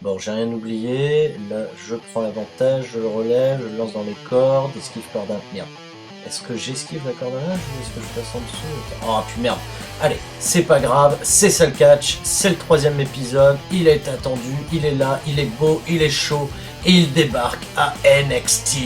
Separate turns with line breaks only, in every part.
Bon, j'ai rien oublié. Là, je prends l'avantage, je le relève, je le lance dans les cordes, esquive corde à... Merde. Est-ce que j'esquive la corde à linge ou est-ce que je passe en dessous? Oh, puis merde. Allez, c'est pas grave, c'est ça le catch, c'est le troisième épisode, il est attendu, il est là, il est beau, il est chaud, et il débarque à NXT.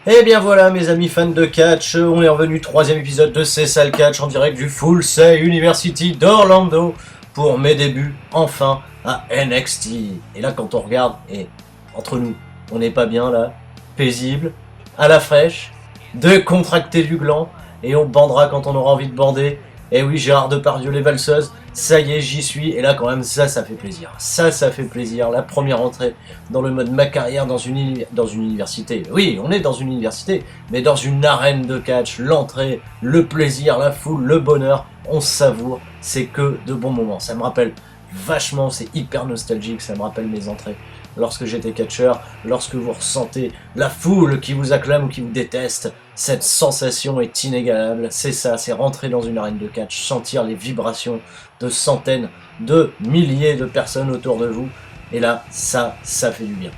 Et bien voilà mes amis fans de catch, on est revenu troisième épisode de C'est ça le catch en direct du Full Sail University d'Orlando pour mes débuts enfin à NXT. Et là quand on regarde, et entre nous, on n'est pas bien là, paisible, à la fraîche, décontracté du gland, et on bandera quand on aura envie de bander. Et oui, Gérard Depardieu, les valseuses, ça y est, j'y suis, et là quand même ça fait plaisir. Ça fait plaisir, la première entrée dans le mode ma carrière dans une université. Oui, on est dans une université, mais dans une arène de catch, l'entrée, le plaisir, la foule, le bonheur, on savoure, c'est que de bons moments. Ça me rappelle vachement, c'est hyper nostalgique, ça me rappelle mes entrées lorsque j'étais catcheur, lorsque vous ressentez la foule qui vous acclame ou qui vous déteste, cette sensation est inégalable, c'est ça, c'est rentrer dans une arène de catch, sentir les vibrations de centaines, de milliers de personnes autour de vous, et là, ça fait du bien.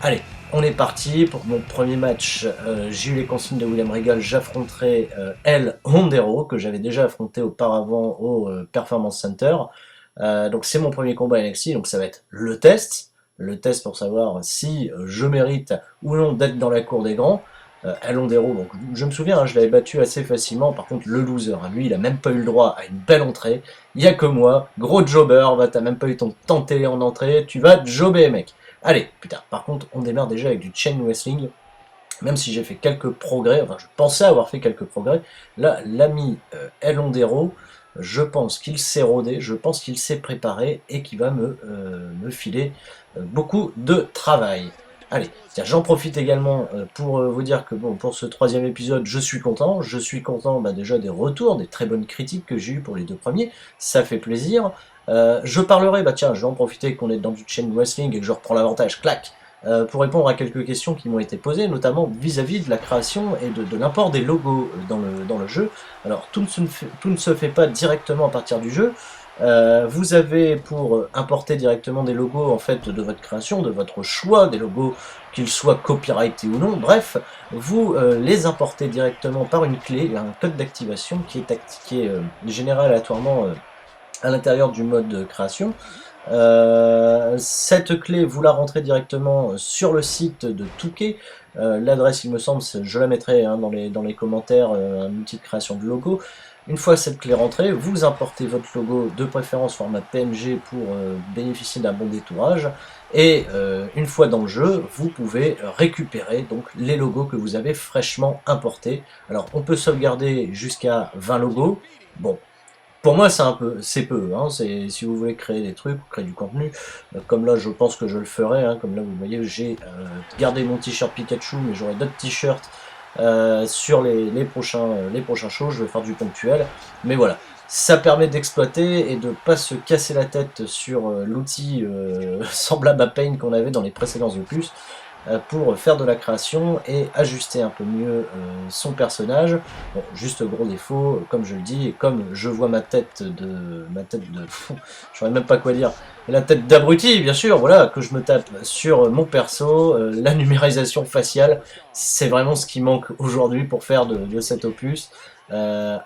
Allez, on est parti pour mon premier match. J'ai eu les consignes de William Regal, j'affronterai El Hondero, que j'avais déjà affronté auparavant au Performance Center. Donc c'est mon premier combat NXT, donc ça va être le test pour savoir si je mérite ou non d'être dans la cour des grands. El Hondero, donc je me souviens, hein, je l'avais battu assez facilement. Par contre, le loser, hein, lui, il a même pas eu le droit à une belle entrée. Il y a que moi, gros jobber, bah t'as même pas eu ton temps de télé en entrée, tu vas jobber, mec. Allez, putain, par contre, on démarre déjà avec du chain wrestling. Même si j'ai fait quelques progrès, enfin je pensais avoir fait quelques progrès, là, l'ami El Hondero, je pense qu'il s'est rodé, je pense qu'il s'est préparé et qu'il va me filer beaucoup de travail. Allez, j'en profite également pour vous dire que bon, pour ce troisième épisode, je suis content. Je suis content bah, déjà des retours, des très bonnes critiques que j'ai eues pour les deux premiers. Ça fait plaisir. Je parlerai, bah tiens, je vais en profiter qu'on est dans du chain wrestling et que je reprends l'avantage, clac, pour répondre à quelques questions qui m'ont été posées, notamment vis-à-vis de la création et de l'import des logos dans le jeu. Alors, tout ne se fait pas directement à partir du jeu. Vous avez pour importer directement des logos en fait de votre création, de votre choix, des logos qu'ils soient copyrightés ou non, bref, vous les importez directement par une clé, un code d'activation qui est généré aléatoirement à l'intérieur du mode création. Cette clé, vous la rentrez directement sur le site de Touquet. L'adresse, il me semble, je la mettrai hein, dans les commentaires, un outil de création de logo. Une fois cette clé rentrée, vous importez votre logo, de préférence format PNG pour bénéficier d'un bon détourage. Et une fois dans le jeu, vous pouvez récupérer donc les logos que vous avez fraîchement importés. Alors on peut sauvegarder jusqu'à 20 logos. Bon, pour moi, c'est peu. Hein. Si vous voulez créer des trucs, créer du contenu, comme là, je pense que je le ferai. Hein. Comme là, vous voyez, j'ai gardé mon t-shirt Pikachu, mais j'aurai d'autres t-shirts sur les prochains shows. Je vais faire du ponctuel, mais voilà. Ça permet d'exploiter et de pas se casser la tête sur l'outil semblable à Paint qu'on avait dans les précédents opus pour faire de la création et ajuster un peu mieux son personnage. Bon, juste gros défaut, comme je le dis, et comme je vois ma tête de je saurais même pas quoi dire, la tête d'abruti, bien sûr, voilà, que je me tape sur mon perso, la numérisation faciale, c'est vraiment ce qui manque aujourd'hui pour faire de cet opus un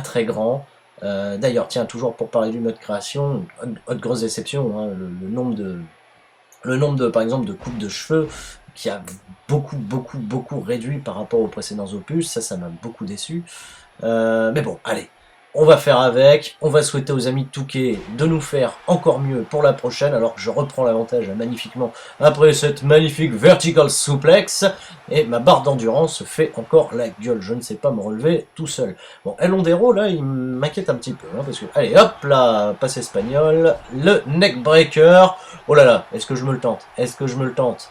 très grand. D'ailleurs, tiens, toujours pour parler du mode création, autre grosse déception, hein, le nombre de, par exemple, de coupes de cheveux qui a beaucoup réduit par rapport aux précédents opus, ça m'a beaucoup déçu. Mais bon, allez, on va faire avec, on va souhaiter aux amis de Touquet de nous faire encore mieux pour la prochaine, alors que je reprends l'avantage magnifiquement après cette magnifique vertical suplex, et ma barre d'endurance fait encore la gueule, je ne sais pas me relever tout seul. Bon, El Hondero, là, il m'inquiète un petit peu, hein, parce que, allez, hop là, passe espagnol, le neckbreaker, oh là là, est-ce que je me le tente? Est-ce que je me le tente?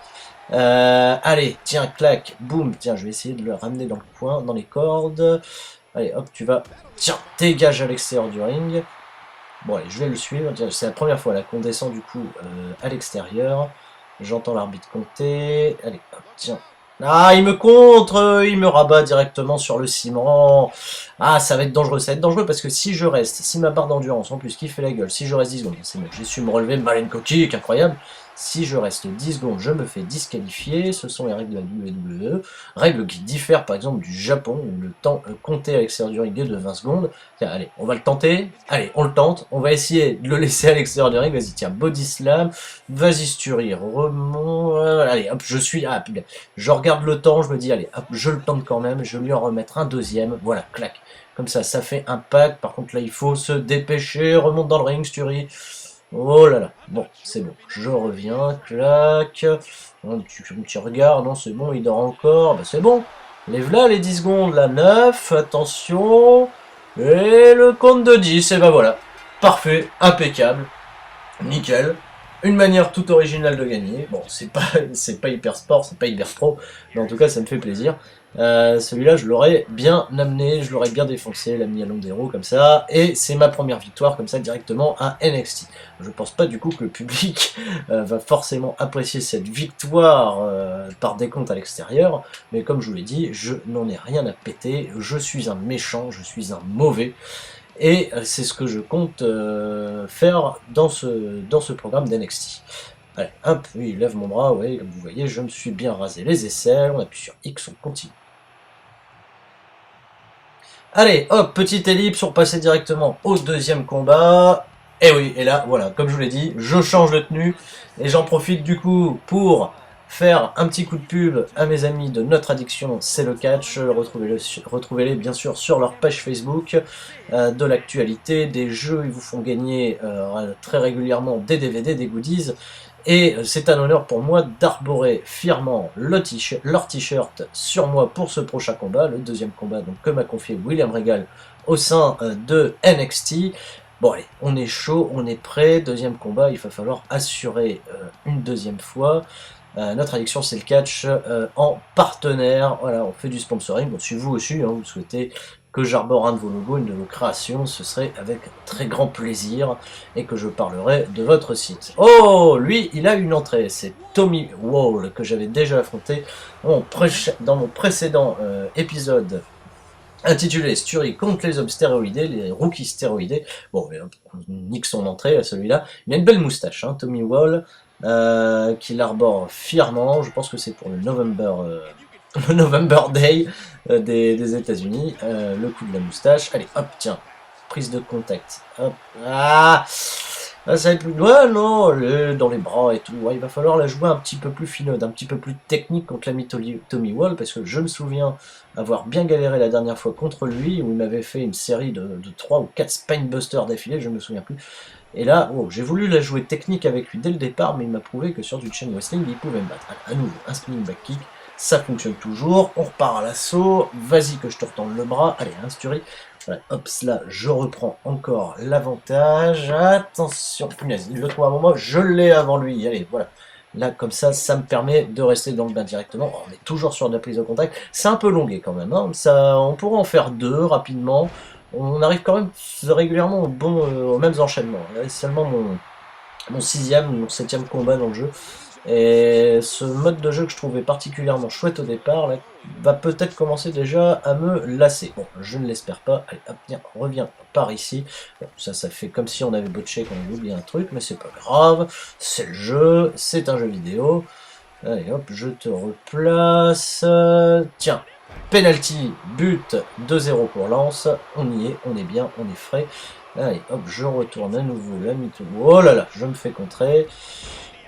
Allez, tiens, clac, boum, tiens, je vais essayer de le ramener dans le coin, dans les cordes. Allez, hop, tu vas... Tiens, dégage à l'extérieur du ring. Bon, allez, je vais le suivre. C'est la première fois là qu'on descend du coup à l'extérieur. J'entends l'arbitre compter. Allez, hop, tiens. Ah, il me contre, il me rabat directement sur le ciment. Ah, ça va être dangereux. Ça va être dangereux parce que si je reste, si ma barre d'endurance en plus qui fait la gueule, si je reste 10 secondes, c'est bon, j'ai su me relever, Malenko kick, incroyable. Si je reste 10 secondes, je me fais disqualifier. Ce sont les règles de la WWE. Règles qui diffèrent par exemple du Japon où le temps compté à l'extérieur du ring est de 20 secondes. Tiens, allez, on va le tenter. Allez, on le tente. On va essayer de le laisser à l'extérieur du ring. Vas-y, tiens, body slam. Vas-y, Sturi, remonte. Allez, hop, je suis... Ah, je regarde le temps, je me dis, allez, hop, je le tente quand même. Je vais lui en remettre un deuxième. Voilà, clac. Comme ça fait un pack. Par contre, là, il faut se dépêcher. Remonte dans le ring, Sturi. Oh là là, bon, c'est bon, je reviens, clac, un petit regard, non c'est bon, il dort encore, bah c'est bon, lève là les 10 secondes, là 9, attention, et le compte de 10, et bah voilà, parfait, impeccable, nickel, une manière toute originale de gagner, bon c'est pas hyper sport, c'est pas hyper pro, mais en tout cas ça me fait plaisir. Celui-là, je l'aurais bien amené, je l'aurais bien défoncé, l'a mis à Londero comme ça, et c'est ma première victoire comme ça directement à NXT. Je pense pas du coup que le public va forcément apprécier cette victoire par décompte à l'extérieur, mais comme je vous l'ai dit, je n'en ai rien à péter, je suis un méchant, je suis un mauvais, et c'est ce que je compte faire dans ce programme d'NXT. Allez, hop, oui, il lève mon bras, oui, comme vous voyez, je me suis bien rasé les aisselles, on appuie sur X, on continue. Allez, hop, petite ellipse, on passait directement au deuxième combat. Et oui, et là, voilà, comme je vous l'ai dit, je change de tenue, et j'en profite du coup pour faire un petit coup de pub à mes amis de Notre Addiction, c'est le catch. Retrouvez-les bien sûr sur leur page Facebook, de l'actualité, des jeux, ils vous font gagner très régulièrement des DVD, des goodies. Et c'est un honneur pour moi d'arborer fièrement leur t-shirt sur moi pour ce prochain combat, le deuxième combat donc, que m'a confié William Regal au sein de NXT. Bon allez, on est chaud, on est prêt, deuxième combat, il va falloir assurer une deuxième fois. Notre addiction c'est le catch en partenaire, voilà, on fait du sponsoring, bon si vous aussi, hein, vous souhaitez que j'arbore un de vos logos, une de vos créations, ce serait avec très grand plaisir et que je parlerai de votre site. Oh, lui, il a une entrée, c'est Tommy Wall que j'avais déjà affronté dans mon précédent épisode intitulé Sturi contre les hommes stéroïdés, les rookies stéroïdés. Bon, on nique son entrée à celui-là. Il a une belle moustache, hein, Tommy Wall, qu'il arbore fièrement. Je pense que c'est pour le November Day des États-Unis. Le coup de la moustache. Allez, hop, tiens. Prise de contact. Hop. Ah, ça va être plus loin, non, dans les bras et tout. Ouais, il va falloir la jouer un petit peu plus finaude, un petit peu plus technique contre l'ami Tommy Wall, parce que je me souviens avoir bien galéré la dernière fois contre lui, où il m'avait fait une série de 3 ou 4 Spinebusters d'affilée, je me souviens plus. Et là, oh, j'ai voulu la jouer technique avec lui dès le départ, mais il m'a prouvé que sur du chain wrestling, il pouvait me battre. À nouveau, un spinning back kick, ça fonctionne toujours, on repart à l'assaut, vas-y que je te retende le bras, allez, un Sturi. Voilà, hop, là, je reprends encore l'avantage, attention, punaise, il le trouve à un moment, je l'ai avant lui, allez, voilà. Là, comme ça me permet de rester dans le bain directement. Oh, on est toujours sur de la prise de contact. C'est un peu longué quand même, hein. Ça, on pourrait en faire 2 rapidement. On arrive quand même régulièrement aux mêmes enchaînements. Là, c'est seulement mon 6e, mon 7e combat dans le jeu. Et ce mode de jeu que je trouvais particulièrement chouette au départ, là, va peut-être commencer déjà à me lasser. Bon, je ne l'espère pas. Allez, hop, viens, reviens par ici. Bon, ça fait comme si on avait botché, qu'on avait oublié un truc, mais c'est pas grave. C'est le jeu, c'est un jeu vidéo. Allez, hop, je te replace. Tiens, penalty, but, 2-0 pour Lance. On y est, on est bien, on est frais. Allez, hop, je retourne à nouveau la mytho. Oh là là, je me fais contrer.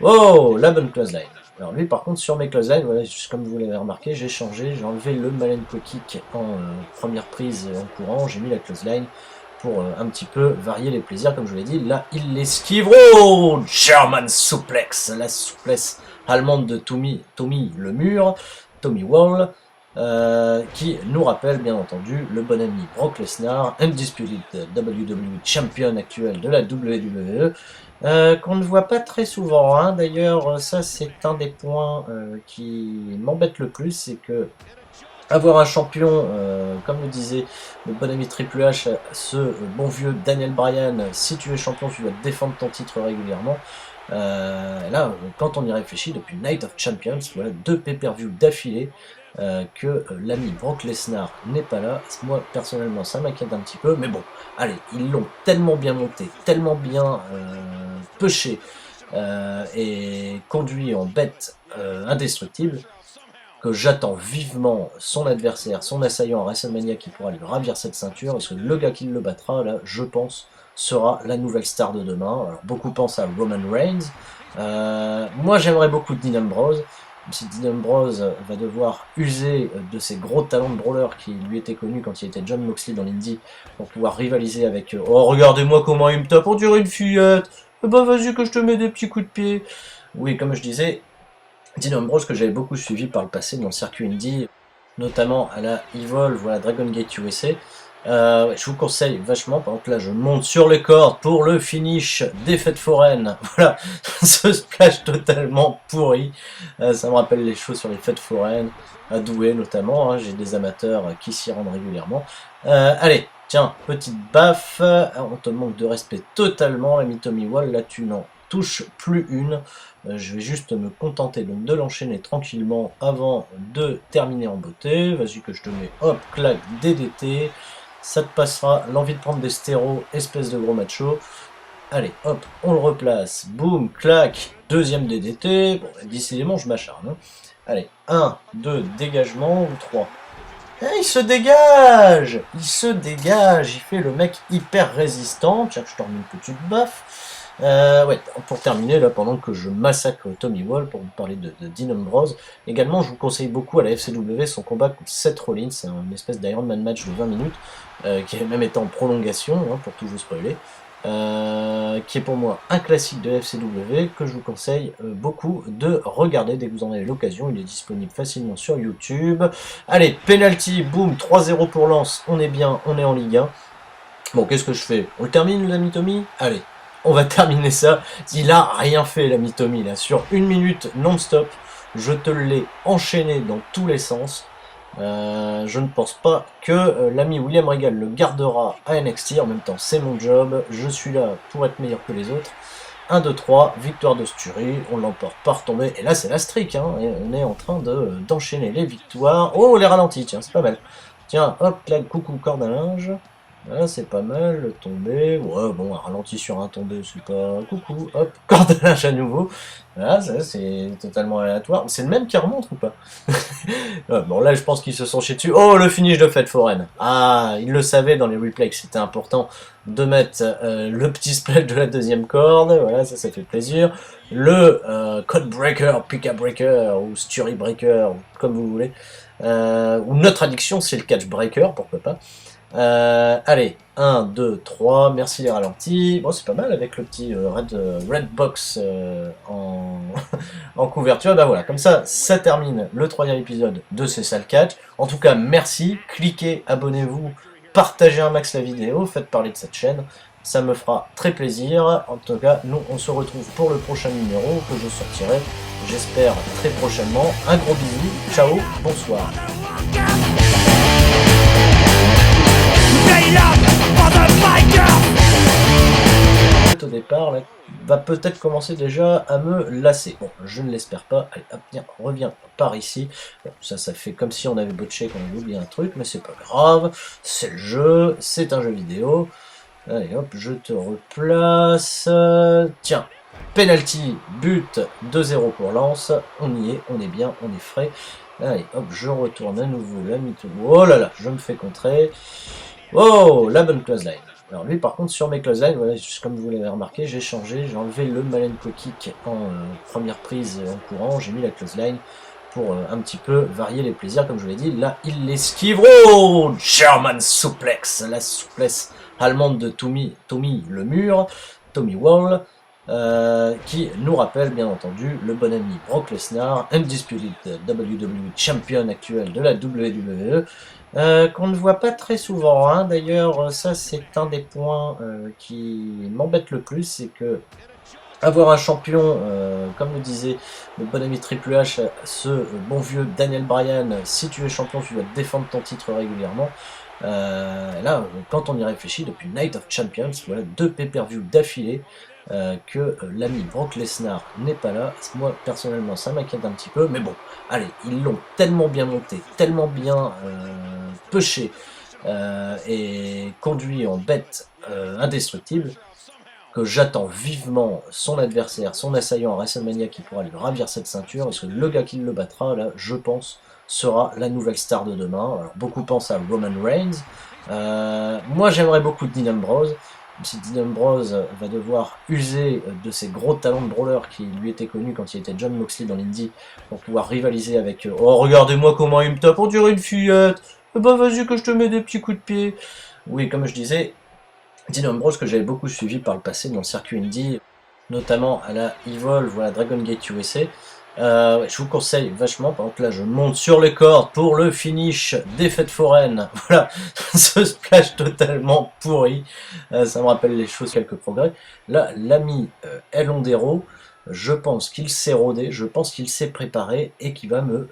Oh, la bonne clothesline. Alors lui, par contre, sur mes clotheslines, voilà, comme vous l'avez remarqué, j'ai changé. J'ai enlevé le Malenko kick en première prise en courant. J'ai mis la clothesline pour un petit peu varier les plaisirs, comme je vous l'ai dit. Là, il l'esquive. Oh, German suplex, la souplesse allemande de Tommy le mur, Tommy Wall, qui nous rappelle bien entendu le bon ami Brock Lesnar, Undisputed WWE Champion actuel de la WWE, qu'on ne voit pas très souvent, hein. D'ailleurs ça c'est un des points qui m'embête le plus, c'est que Avoir un champion, comme le disait le bon ami Triple H, ce bon vieux Daniel Bryan, si tu es champion, tu dois défendre ton titre régulièrement. Là, quand on y réfléchit, depuis Night of Champions, voilà 2 pay-per-view d'affilée, que l'ami Brock Lesnar n'est pas là. Moi, personnellement, ça m'inquiète un petit peu, mais bon, allez, ils l'ont tellement bien monté, tellement bien pushé, et conduit en bête indestructible, que j'attends vivement son adversaire, son assaillant à WrestleMania qui pourra lui ravir cette ceinture, parce que le gars qui le battra, là, je pense, sera la nouvelle star de demain. Alors, beaucoup pensent à Roman Reigns. Moi, j'aimerais beaucoup Dean Ambrose, même si Dean Ambrose va devoir user de ses gros talents de brawler qui lui étaient connus quand il était John Moxley dans l'Indie, pour pouvoir rivaliser avec oh, regardez-moi comment il me tape, on dirait une fillette. Bah vas-y que je te mets des petits coups de pied. Oui, comme je disais, Dean Ambrose que j'avais beaucoup suivi par le passé dans le circuit indie, notamment à la Evolve, voilà, Dragon Gate USA. Ouais, je vous conseille vachement, par exemple là je monte sur les cordes pour le finish des fêtes foraines, voilà, ce splash totalement pourri, ça me rappelle les choses sur les fêtes foraines, à Douai notamment, hein, j'ai des amateurs qui s'y rendent régulièrement. Allez, tiens, petite baffe, on te manque de respect totalement, l'ami Tommy Wall, là tu n'en touches plus une. Je vais juste me contenter donc de l'enchaîner tranquillement avant de terminer en beauté. Vas-y que je te mets, hop, clac, DDT. Ça te passera l'envie de prendre des stéros, espèce de gros macho. Allez, hop, on le replace. Boum, clac, deuxième DDT. Bon, décidément, je m'acharne. Hein. Allez, 1, 2, dégagement, ou 3. Il se dégage! Il se dégage! Il fait le mec hyper résistant. Tiens, je te remets une petite baffe. Ouais, pour terminer, là, pendant que je massacre Tommy Wall, pour vous parler de Dean Ambrose, également, je vous conseille beaucoup à la FCW son combat contre Seth Rollins, c'est une espèce d'Iron Man match de 20 minutes, qui a même été en prolongation, hein, pour tout vous spoiler, qui est pour moi un classique de FCW, que je vous conseille beaucoup de regarder dès que vous en avez l'occasion, il est disponible facilement sur YouTube. Allez, penalty, boum, 3-0 pour Lance, on est bien, on est en Ligue 1. Bon, qu'est-ce que je fais? On le termine, l'ami Tommy? Allez, on va terminer ça. Il a rien fait, l'ami Tommy, là. Sur 1 minute non-stop, je te l'ai enchaîné dans tous les sens. Je ne pense pas que l'ami William Regal le gardera à NXT. En même temps, c'est mon job. Je suis là pour être meilleur que les autres. 1, 2, 3, victoire de Sturi. On l'emporte par retombée. Et là, c'est la streak. Hein, et on est en train d'enchaîner les victoires. Oh, les ralentis, tiens, c'est pas mal. Tiens, hop, clac, coucou, corde à linge. Là, c'est pas mal, le tombé. Ouais, bon, un ralenti sur un tombé, c'est pas... Coucou, hop, corde à linge à nouveau. Là, ça, c'est totalement aléatoire. C'est le même qui remonte ou pas? Ouais, bon, là, je pense qu'ils se sont chiés dessus. Oh, le finish de fête foraine. Ah, ils le savaient dans les replays que c'était important de mettre le petit splash de la deuxième corde. Voilà, ça fait plaisir. Le code breaker, pick-up breaker, ou Sturi breaker, comme vous voulez. Ou notre addiction, c'est le catch breaker, pourquoi pas. Allez, 1, 2, 3, merci les ralentis. Bon, c'est pas mal avec le petit red box en, en couverture. Ben voilà, comme ça termine le 3e épisode de C'est ça le catch. En tout cas, merci, cliquez, abonnez-vous, partagez un max la vidéo, faites parler de cette chaîne. Ça me fera très plaisir. En tout cas, nous, on se retrouve pour le prochain numéro que je sortirai, j'espère, très prochainement. Un gros bisou, ciao, bonsoir. Au départ, là, va peut-être commencer déjà à me lasser. Bon, je ne l'espère pas. Allez, hop, viens, reviens par ici. Bon, ça fait comme si on avait botché, qu'on avait oublié un truc, mais c'est pas grave. C'est le jeu, c'est un jeu vidéo. Allez, hop, je te replace. Tiens, penalty, but, 2-0 pour Lance. On y est, on est bien, on est frais. Allez, hop, je retourne à nouveau la mytho. Oh là là, je me fais contrer. Oh, la bonne clothesline. Alors lui par contre sur mes clotheslines, voilà, comme vous l'avez remarqué, j'ai changé, j'ai enlevé le Malenko kick en première prise en courant, j'ai mis la clothesline pour un petit peu varier les plaisirs, comme je vous l'ai dit. Là il l'esquive, oh, German suplex, la souplesse allemande de Tommy le mur, Tommy Wall, qui nous rappelle bien entendu le bon ami Brock Lesnar, Undisputed WWE Champion actuel de la WWE, qu'on ne voit pas très souvent, hein. D'ailleurs ça c'est un des points qui m'embête le plus, c'est que Avoir un champion, comme le disait notre bon ami Triple H, ce bon vieux Daniel Bryan, si tu es champion, tu dois défendre ton titre régulièrement. Là, quand on y réfléchit, depuis Night of Champions, voilà 2 pay-per-view d'affilée, que l'ami Brock Lesnar n'est pas là. Moi, personnellement, ça m'inquiète un petit peu, mais bon, allez, ils l'ont tellement bien monté, tellement bien pushé, et conduit en bête indestructible, que j'attends vivement son adversaire, son assaillant à WrestleMania qui pourra lui ravir cette ceinture, parce que le gars qui le battra, là, je pense, sera la nouvelle star de demain. Alors, beaucoup pensent à Roman Reigns. Moi, j'aimerais beaucoup Dean Ambrose, même si Dean Ambrose va devoir user de ses gros talents de brawler qui lui étaient connus quand il était John Moxley dans l'Indie, pour pouvoir rivaliser avec oh, regardez-moi comment il me tape, on dirait une fillette. Bah vas-y que je te mets des petits coups de pied. Oui, comme je disais, Dean Ambrose que j'avais beaucoup suivi par le passé dans le circuit indie, notamment à la Evolve ou à la Dragon Gate USA. Je vous conseille vachement, par exemple là je monte sur les cordes pour le finish des fêtes foraines, voilà, ce splash totalement pourri, ça me rappelle les choses, quelques progrès. Là, l'ami El Hondero, je pense qu'il s'est rodé, je pense qu'il s'est préparé et qu'il va me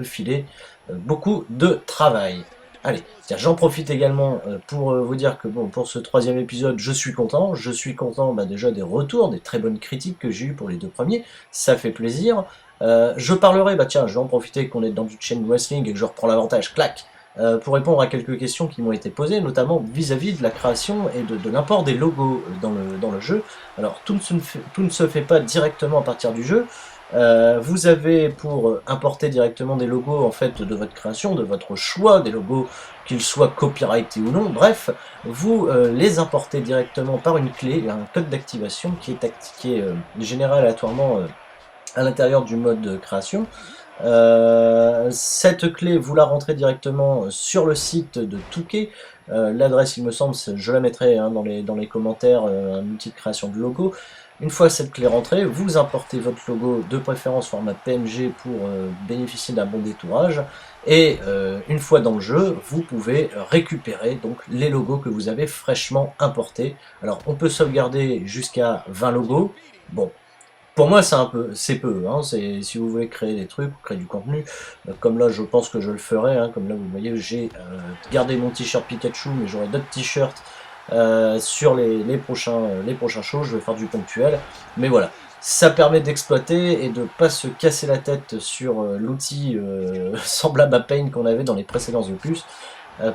filer beaucoup de travail. Allez, tiens, j'en profite également pour vous dire que bon, pour ce 3e épisode, je suis content. Je suis content déjà des retours, des très bonnes critiques que j'ai eues pour les 2 premiers. Ça fait plaisir. Je parlerai, bah tiens, je vais en profiter qu'on est dans du chain wrestling et que je reprends l'avantage, clac, pour répondre à quelques questions qui m'ont été posées, notamment vis-à-vis de la création et de l'import des logos dans le jeu. Alors, tout ne se fait pas directement à partir du jeu. Vous avez pour importer directement des logos en fait de votre création, de votre choix, des logos qu'ils soient copyrightés ou non, bref, vous les importez directement par une clé, un code d'activation qui est généré aléatoirement à l'intérieur du mode de création. Cette clé, vous la rentrez directement sur le site de Touquet. L'adresse, il me semble, je la mettrai hein, dans les commentaires, un outil de création de logo. Une fois cette clé rentrée, vous importez votre logo, de préférence format PNG pour bénéficier d'un bon détourage. Et une fois dans le jeu, vous pouvez récupérer donc les logos que vous avez fraîchement importés. Alors on peut sauvegarder jusqu'à 20 logos. Bon, pour moi, c'est peu. Hein, si vous voulez créer des trucs, créer du contenu, comme là, je pense que je le ferai. Hein, comme là, vous voyez, j'ai gardé mon t-shirt Pikachu, mais j'aurai d'autres t-shirts sur les prochains shows. Je vais faire du ponctuel, mais voilà. Ça permet d'exploiter et de pas se casser la tête sur l'outil semblable à Paint qu'on avait dans les précédents opus,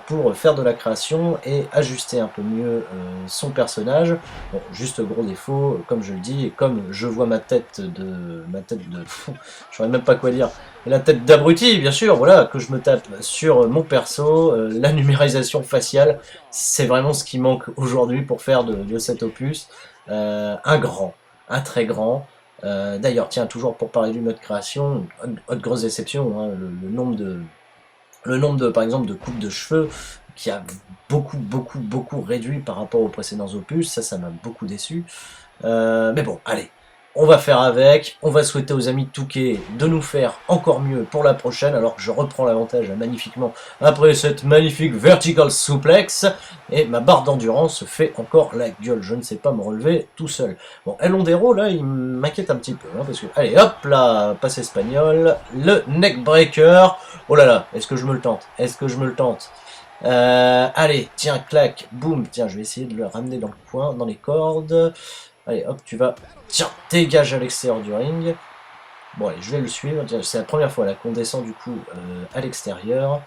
pour faire de la création et ajuster un peu mieux son personnage. Bon, juste gros défaut, comme je le dis, et comme je vois ma tête de je saurais même pas quoi dire, et la tête d'abruti, bien sûr, voilà, que je me tape sur mon perso, la numérisation faciale, c'est vraiment ce qui manque aujourd'hui pour faire de cet opus un très grand. D'ailleurs, tiens, toujours pour parler du mode création, autre grosse déception, hein, le nombre par exemple, de coupes de cheveux qui a beaucoup réduit par rapport aux précédents opus, ça m'a beaucoup déçu. Mais bon, allez, on va faire avec, on va souhaiter aux amis de Touquet de nous faire encore mieux pour la prochaine, alors que je reprends l'avantage magnifiquement après cette magnifique vertical suplex, et ma barre d'endurance fait encore la gueule, je ne sais pas me relever tout seul. Bon, El Hondero, là, il m'inquiète un petit peu, hein, parce que, allez, hop là, passe espagnol, le neckbreaker, oh là là, est-ce que je me le tente? Est-ce que je me le tente? Allez, tiens, clac, boum, tiens, je vais essayer de le ramener dans le coin, dans les cordes. Allez, hop, tu vas, tiens, dégage à l'extérieur du ring. Bon, allez, je vais le suivre, c'est la première fois là qu'on descend du coup à l'extérieur.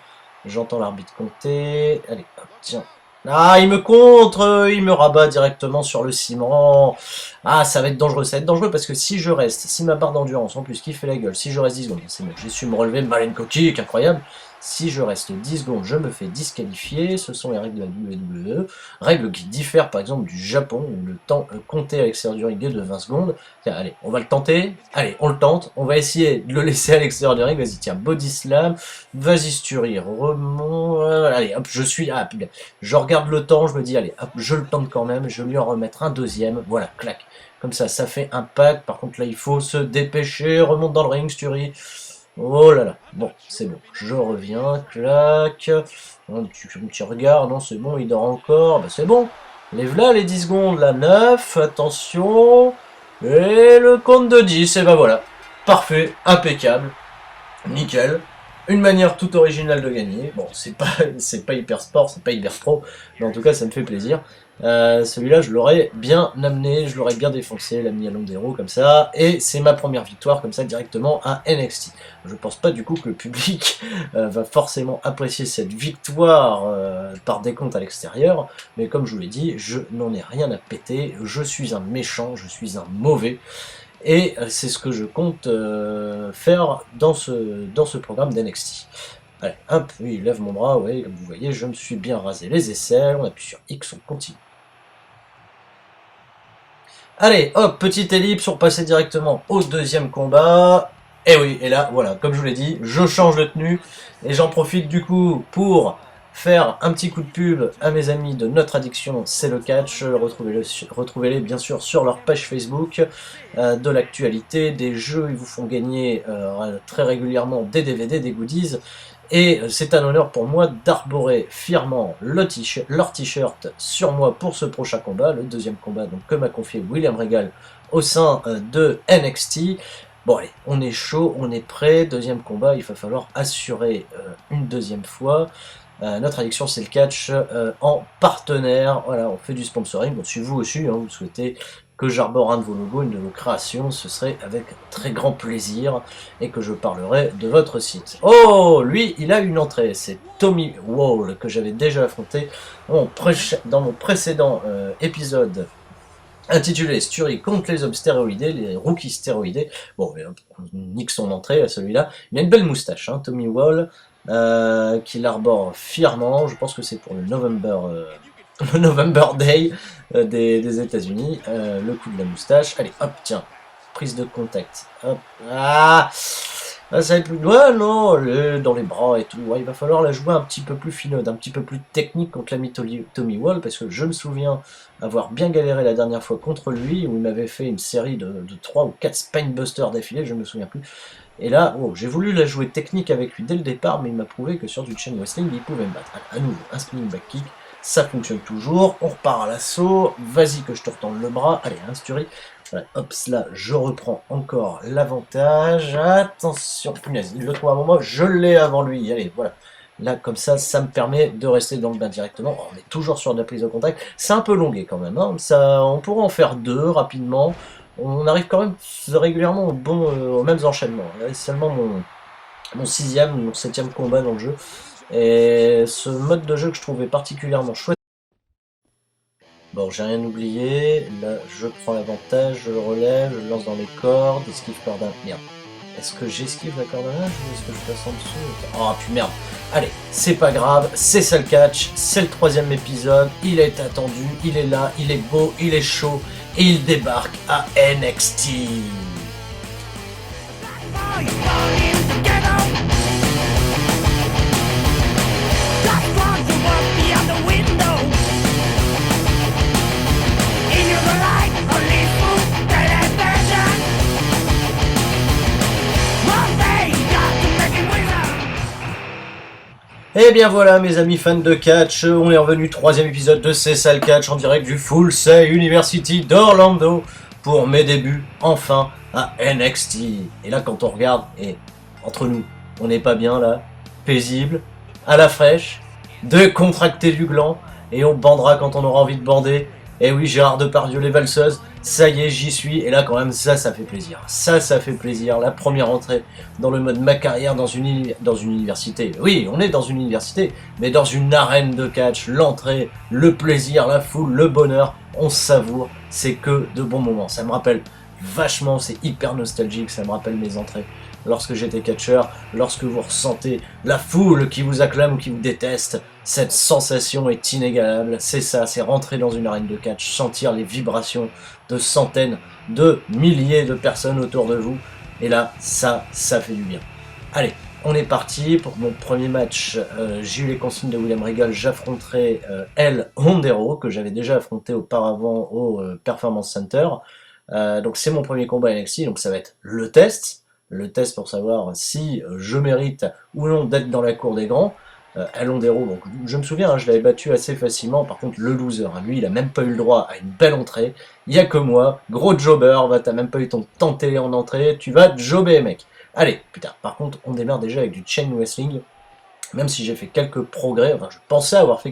J'entends l'arbitre compter, allez, hop, tiens. Ah, il me contre, il me rabat directement sur le ciment. Ah, ça va être dangereux parce que si je reste, si ma barre d'endurance en plus qui fait la gueule, si je reste 10 secondes, c'est bon, j'ai su me relever, Malen Kokic, incroyable. Si je reste 10 secondes, je me fais disqualifier. Ce sont les règles de la WWE. Règles qui diffèrent par exemple du Japon, où le temps compté à l'extérieur du ring est de 20 secondes. Tiens, allez, on va le tenter. Allez, on le tente. On va essayer de le laisser à l'extérieur du ring. Vas-y, tiens, body slam. Vas-y, Sturi, remonte. Allez, hop, je suis... Ah, putain. Je regarde le temps, je me dis, allez, hop, je le tente quand même. Je vais lui en remettre un deuxième. Voilà, clac. Comme ça fait un pack. Par contre, là, il faut se dépêcher. Remonte dans le ring, Sturi. Oh là là, bon, c'est bon, je reviens, clac, un petit regard, non c'est bon, il dort encore, bah c'est bon, lève là les 10 secondes, là, 9, attention, Et le compte de 10, et ben voilà. Parfait, impeccable, nickel. Une manière toute originale de gagner. Bon, c'est pas hyper sport, c'est pas hyper pro, mais en tout cas, ça me fait plaisir. Celui-là, je l'aurais bien amené, je l'aurais bien défoncé, l'ami à Londero comme ça, et c'est ma première victoire comme ça directement à NXT. Je pense pas du coup que le public va forcément apprécier cette victoire par décompte à l'extérieur, mais comme je vous l'ai dit, je n'en ai rien à péter, je suis un méchant, je suis un mauvais, et c'est ce que je compte faire dans ce programme d'NXT. Allez, hop, oui, il lève mon bras, ouais, comme vous voyez, je me suis bien rasé les aisselles, on appuie sur X, on continue. Allez, hop, petite ellipse, on passait directement au deuxième combat. Et oui, et là, voilà, comme je vous l'ai dit, je change de tenue, et j'en profite du coup pour faire un petit coup de pub à mes amis de Notre Addiction, c'est le catch. Retrouvez-les bien sûr sur leur page Facebook, de l'actualité, des jeux, ils vous font gagner très régulièrement des DVD, des goodies. Et c'est un honneur pour moi d'arborer fièrement leur t-shirt sur moi pour ce prochain combat, le deuxième combat donc, que m'a confié William Regal au sein de NXT. Bon allez, on est chaud, on est prêt, deuxième combat, il va falloir assurer une deuxième fois. Notre addiction c'est le catch en partenaire, voilà, on fait du sponsoring, bon si vous aussi, hein, vous souhaitez que j'arbore un de vos logos, une de vos créations, ce serait avec très grand plaisir, et que je parlerai de votre site. Oh, lui, il a une entrée, c'est Tommy Wall, que j'avais déjà affronté dans mon précédent épisode intitulé Sturie contre les hommes stéroïdés, les rookies stéroïdés. Bon, on nique son entrée à celui-là. Il a une belle moustache, hein, Tommy Wall, qu'il arbore fièrement. Je pense que c'est pour le November Day des États-Unis. Le coup de la moustache. Allez, hop, tiens. Prise de contact. Hop. Ah, ça va plus. Ouais, non, dans les bras et tout. Ouais, il va falloir la jouer un petit peu plus finaude, un petit peu plus technique contre l'ami Tommy Wall, parce que je me souviens avoir bien galéré la dernière fois contre lui, où il m'avait fait une série de 3 ou 4 Spinebusters d'affilée, je me souviens plus. Et là, oh, j'ai voulu la jouer technique avec lui dès le départ, mais il m'a prouvé que sur du chain wrestling, il pouvait me battre. Allez, à nouveau, un spinning back kick, ça fonctionne toujours. On repart à l'assaut. Vas-y que je te retende le bras. Allez, un Sturie. Voilà, hop, là, je reprends encore l'avantage. Attention, punaise, il le trouve avant moi, je l'ai avant lui. Allez, voilà. Là, comme ça me permet de rester dans le bain directement. Oh, on est toujours sur de la prise de contact. C'est un peu longué quand même. Hein. Ça, on pourrait en faire deux rapidement. On arrive quand même régulièrement aux mêmes enchaînements. Là, c'est seulement mon sixième ou mon septième combat dans le jeu. Et ce mode de jeu que je trouvais particulièrement chouette. Bon, j'ai rien oublié. Là, je prends l'avantage, je le relève, je le lance dans les cordes, esquive corde à... Merde. Est-ce que j'esquive la corde à linge ou est-ce que je passe en dessous? Oh, puis merde. Allez, c'est pas grave, c'est ça le catch, c'est le troisième épisode, il est attendu, il est là, il est beau, il est chaud, et il débarque à NXT. Et bien voilà mes amis fans de catch, on est revenu troisième épisode de C'est ça le catch en direct du Full Sail University d'Orlando pour mes débuts enfin à NXT. Et là quand on regarde, et entre nous, on n'est pas bien là, paisible, à la fraîche, décontracté du gland, et on bandera quand on aura envie de bander. Et oui, Gérard Depardieu, les valseuses, ça y est, j'y suis. Et là, quand même, ça fait plaisir. Ça fait plaisir. La première entrée dans le mode ma carrière dans une université. Oui, on est dans une université, mais dans une arène de catch. L'entrée, le plaisir, la foule, le bonheur, on savoure. C'est que de bons moments. Ça me rappelle vachement, c'est hyper nostalgique, ça me rappelle mes entrées. Lorsque j'étais catcheur, lorsque vous ressentez la foule qui vous acclame ou qui vous déteste, cette sensation est inégalable. C'est ça, c'est rentrer dans une arène de catch, sentir les vibrations de centaines, de milliers de personnes autour de vous. Et là, ça fait du bien. Allez, on est parti pour mon premier match. J'ai eu les consignes de William Regal, j'affronterai El Hondero, que j'avais déjà affronté auparavant au Performance Center. Donc c'est mon premier combat NXT, donc ça va être le test pour savoir si je mérite ou non d'être dans la cour des grands. Alondero, donc je me souviens, hein, je l'avais battu assez facilement. Par contre, le loser, hein, lui, il a même pas eu le droit à une belle entrée. Il y a que moi, gros jobber, bah t'as même pas eu ton temps de télé en entrée, tu vas jobber, mec. Allez, putain, par contre, on démarre déjà avec du chain wrestling. Même si j'ai fait quelques progrès, enfin, je pensais avoir fait